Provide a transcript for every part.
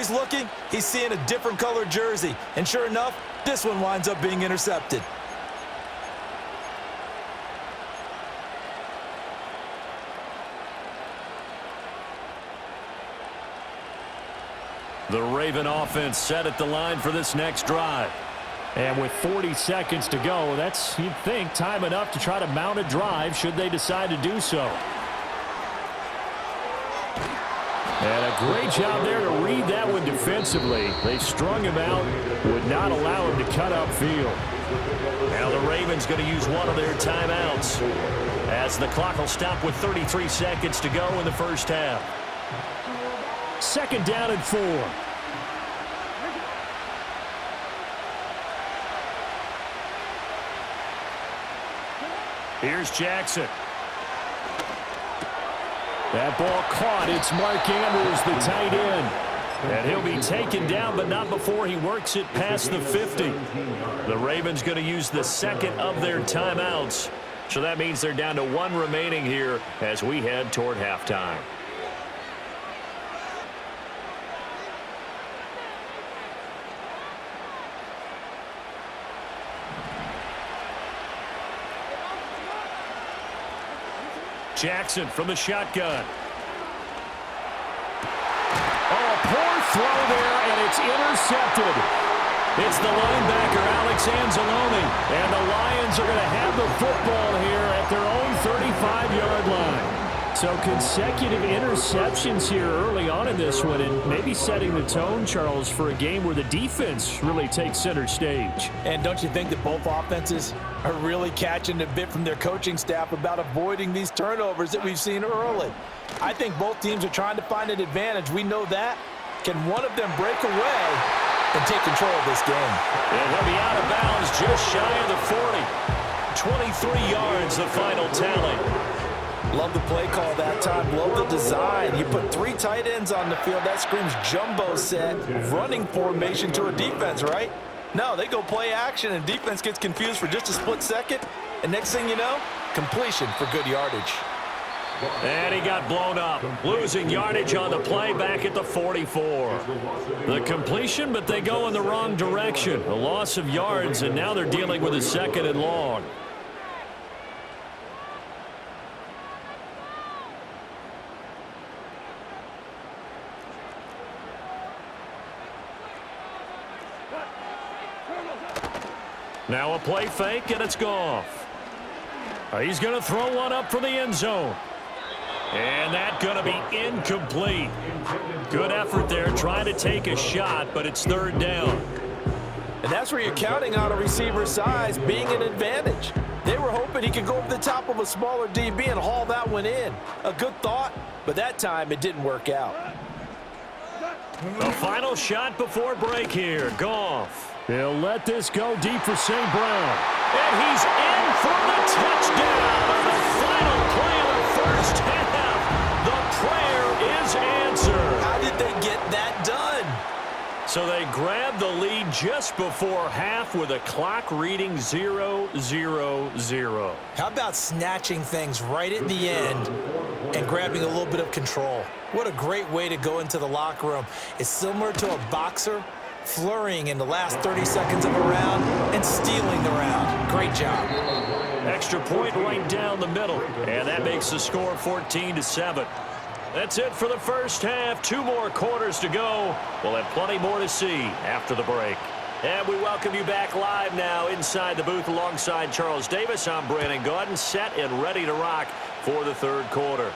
he's looking, he's seeing a different colored jersey. And sure enough, this one winds up being intercepted. The Raven offense set at the line for this next drive. And with 40 seconds to go, that's, you'd think, time enough to try to mount a drive should they decide to do so. And a great job there to read that one defensively. They strung him out, would not allow him to cut upfield. Now the Ravens going to use one of their timeouts as the clock will stop with 33 seconds to go in the first half. 2nd down and 4. Here's Jackson. That ball caught. It's Mark Andrews, the tight end. And he'll be taken down, but not before he works it past the 50. The Ravens going to use the second of their timeouts. So that means they're down to 1 remaining here as we head toward halftime. Jackson from the shotgun. Oh, a poor throw there, and it's intercepted. It's the linebacker, Alex Anzalone. And the Lions are going to have the football here at their own 35-yard line. So consecutive interceptions here early on in this one, and maybe setting the tone, Charles, for a game where the defense really takes center stage. And don't you think that both offenses are really catching a bit from their coaching staff about avoiding these turnovers that we've seen early? I think both teams are trying to find an advantage. We know that. Can one of them break away and take control of this game? And he'll be out of bounds just shy of the 40. 23 yards, the final tally. Love the play call that time. Love the design. You put 3 tight ends on the field. That screams jumbo set, running formation to a defense, right? No, they go play action, and defense gets confused for just a split second. And next thing you know, completion for good yardage. And he got blown up, losing yardage on the play back at the 44. The completion, but they go in the wrong direction. A loss of yards, and now they're dealing with a 2nd and long. Now a play fake, and it's Goff. He's going to throw one up for the end zone. And that's going to be incomplete. Good effort there, trying to take a shot, but it's 3rd down. And that's where you're counting on a receiver's size being an advantage. They were hoping he could go over the top of a smaller DB and haul that one in. A good thought, but that time it didn't work out. The final shot before break here, Goff. They'll let this go deep for St. Brown. And he's in for the touchdown on the final play of the first half. The prayer is answered. How did they get that done? So they grabbed the lead just before half with a clock reading 0-0-0. How about snatching things right at the end and grabbing a little bit of control? What a great way to go into the locker room. It's similar to a boxer flurrying in the last 30 seconds of a round and stealing the round. Great job. Extra point right down the middle, and that makes the score 14-7. That's it for the first half. 2 more quarters to go. We'll have plenty more to see after the break. And we welcome you back live now inside the booth alongside Charles Davis. I'm Brandon Gaudin, set and ready to rock for the 3rd quarter.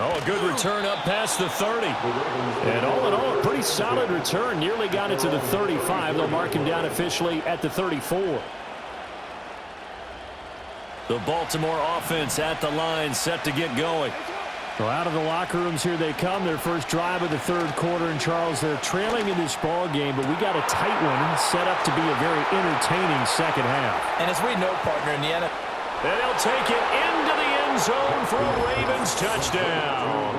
Oh, a good return up past the 30. And all in all, a pretty solid return. Nearly got it to the 35. They'll mark him down officially at the 34. The Baltimore offense at the line, set to get going. Well, out of the locker rooms here they come. Their first drive of the 3rd quarter. And, Charles, they're trailing in this ball game, but we got a tight one set up to be a very entertaining second half. And as we know, partner, in the NFL, and they'll take it into the end zone for a Ravens touchdown.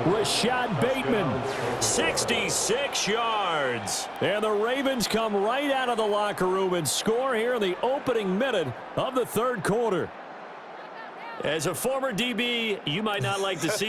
Rashad Bateman, 66 yards. And the Ravens come right out of the locker room and score here in the opening minute of the 3rd quarter. As a former DB, you might not like to see